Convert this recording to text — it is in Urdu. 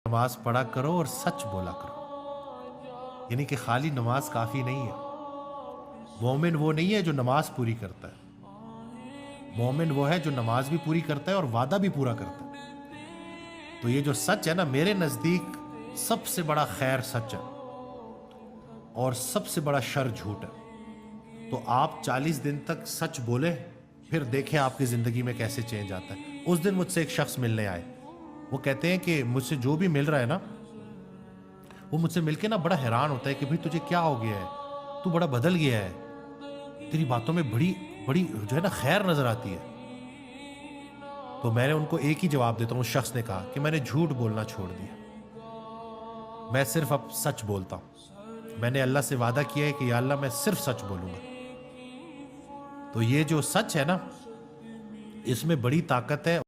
نماز پڑھا کرو اور سچ بولا کرو، یعنی کہ خالی نماز کافی نہیں ہے۔ مومن وہ نہیں ہے جو نماز پوری کرتا ہے، مومن وہ ہے جو نماز بھی پوری کرتا ہے اور وعدہ بھی پورا کرتا ہے۔ تو یہ جو سچ ہے نا، میرے نزدیک سب سے بڑا خیر سچ ہے اور سب سے بڑا شر جھوٹ ہے۔ تو آپ 40 دن تک سچ بولیں، پھر دیکھیں آپ کی زندگی میں کیسے چینج آتا ہے۔ اس دن مجھ سے ایک شخص ملنے آئے، وہ کہتے ہیں کہ مجھ سے جو بھی مل رہا ہے نا، وہ مجھ سے مل کے نا بڑا حیران ہوتا ہے کہ بھئی تجھے کیا ہو گیا ہے، تو بڑا بدل گیا ہے، تیری باتوں میں بڑی بڑی جو ہے نا خیر نظر آتی ہے۔ تو میں نے ان کو ایک ہی جواب دیتا ہوں، اس شخص نے کہا کہ میں نے جھوٹ بولنا چھوڑ دیا، میں صرف اب سچ بولتا ہوں۔ میں نے اللہ سے وعدہ کیا ہے کہ یا اللہ میں صرف سچ بولوں گا۔ تو یہ جو سچ ہے نا، اس میں بڑی طاقت ہے۔